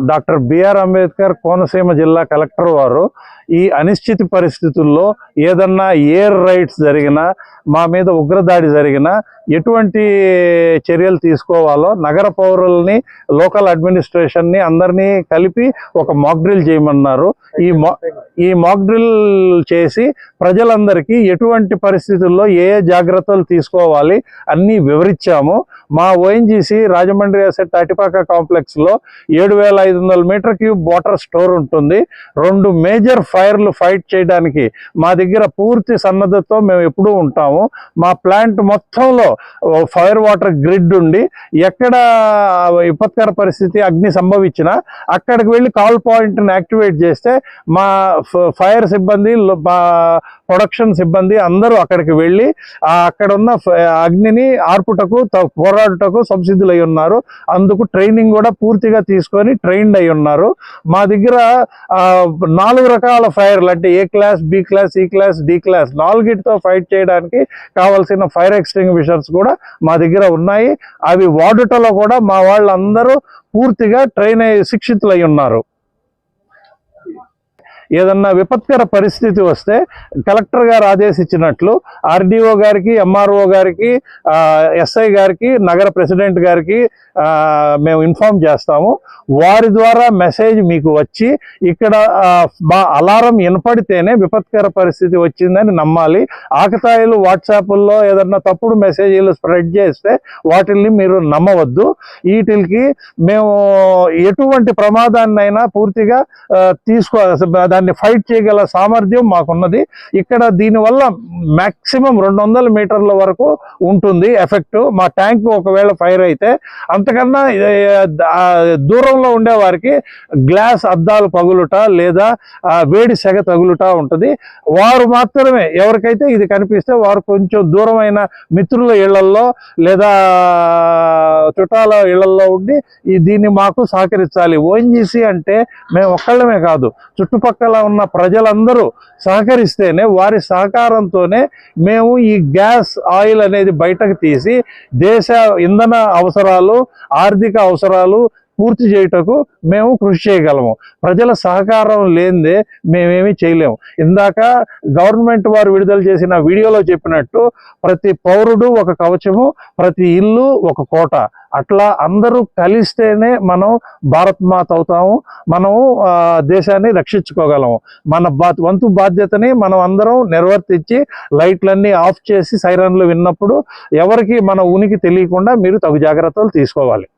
Doctor BR Ambedkar Konaseema జిల్లా collector వారు ఈ అనిశ్చిత పరిస్థితుల్లో ఏదన్నా ఎయిర్ రైడ్స్ జరిగినా, మా మీద ఉగ్రదాడి జరిగినా ఎటువంటి చర్యలు తీసుకోవాలో నగర పౌరుల్ని, లోకల్ అడ్మినిస్ట్రేషన్ని అందరినీ కలిపి ఒక మాక్ డ్రిల్ చేయమన్నారు. ఈ మాక్ డ్రిల్ చేసి ప్రజలందరికీ ఎటువంటి పరిస్థితుల్లో ఏ జాగ్రత్తలు తీసుకోవాలి అన్నీ వివరించాము. మా ఓఎన్జీసీ రాజమండ్రి అసెట్ అటిపాక కాంప్లెక్స్లో 7,500 మీటర్ క్యూబ్ వాటర్ స్టోర్ ఉంటుంది. 2 మేజర్ ఫైర్లు ఫైట్ చేయడానికి మా దగ్గర పూర్తి సన్నద్ధతో మేము ఎప్పుడూ ఉంటాము. మా ప్లాంట్ మొత్తంలో ఫైర్ వాటర్ గ్రిడ్ ఉండి ఎక్కడ విపత్కర పరిస్థితి అగ్ని సంభవించినా అక్కడికి వెళ్ళి కాల్ పాయింట్ని యాక్టివేట్ చేస్తే మా ఫైర్ సిబ్బంది, ప్రొడక్షన్ సిబ్బంది అందరూ అక్కడికి వెళ్ళి అక్కడ ఉన్న అగ్నిని ఆర్పుటకు, పోరాడుటకు సంసిద్ధులై ఉన్నారు. అందుకు ట్రైనింగ్ కూడా పూర్తిగా తీసుకొని ట్రైన్డ్ అయి ఉన్నారు. మా దగ్గర 4 రకాల ఫైర్లు అంటే A class, B class, C class, D class 4తో ఫైట్ చేయడానికి కావాల్సిన ఫైర్ ఎక్స్టింగ్విషర్స్ కూడా మా దగ్గర ఉన్నాయి. అవి వాడుటలో కూడా మా వాళ్ళందరూ పూర్తిగా ట్రైన్ అయ్యి శిక్షితులై ఉన్నారు. ఏదన్నా విపత్కర పరిస్థితి వస్తే కలెక్టర్ గారు ఆదేశించినట్లు ఆర్డీఓ గారికి, ఎంఆర్ఓ గారికి, ఎస్ఐ గారికి, నగర ప్రెసిడెంట్ గారికి మేము ఇన్ఫార్మ్ చేస్తాము. వారి ద్వారా మెసేజ్ మీకు వచ్చి ఇక్కడ మా అలారం వినపడితేనే విపత్కర పరిస్థితి వచ్చిందని నమ్మాలి. ఆకతాయిలు వాట్సాప్ల్లో ఏదన్నా తప్పుడు మెసేజీలు స్ప్రెడ్ చేస్తే వాటిల్ని మీరు నమ్మవద్దు. వీటికి మేము ఎటువంటి ప్రమాదాన్నైనా పూర్తిగా దాన్ని ఫైట్ చేయగల సామర్థ్యం మాకున్నది. ఇక్కడ దీనివల్ల మ్యాక్సిమం 200 మీటర్ల వరకు ఉంటుంది ఎఫెక్ట్. మా ట్యాంక్ ఒకవేళ ఫైర్ అయితే అంతకన్నా దూరంలో ఉండే వారికి గ్లాస్ అద్దాలు పగులుట లేదా వేడి సెగ తగులుట ఉంటుంది. వారు మాత్రమే, ఎవరికైతే ఇది కనిపిస్తే వారు కొంచెం దూరమైన మిత్రుల ఇళ్లల్లో లేదా చుట్టాల ఇళ్లల్లో ఉండి దీన్ని మాకు సహకరించాలి. ఓఎన్జీసీ అంటే మేము ఒక్కళ్ళమే కాదు, చుట్టుపక్కల ఉన్న ప్రజలందరూ సహకరిస్తేనే, వారి సహకారంతోనే మేము ఈ గ్యాస్ ఆయిల్ అనేది బయటకు తీసి దేశ ఇంధన అవసరాలు, ఆర్థిక అవసరాలు పూర్తి చేయుటకు మేము కృషి చేయగలము. ప్రజల సహకారం లేనిదే మేమేమీ చేయలేము. ఇందాక గవర్నమెంట్ వారు విడుదల చేసిన వీడియోలో చెప్పినట్టు ప్రతి పౌరుడు ఒక కవచము, ప్రతి ఇల్లు ఒక కోట. అట్లా అందరూ కలిస్తేనే మనం భారత్ మాత అవుతాము, మనము దేశాన్ని రక్షించుకోగలము. మన వంతు బాధ్యతని మనం అందరం నిర్వర్తించి లైట్లన్నీ ఆఫ్ చేసి సైరన్లు విన్నప్పుడు ఎవరికి మన ఉనికి తెలియకుండా మీరు తగు జాగ్రత్తలు తీసుకోవాలి.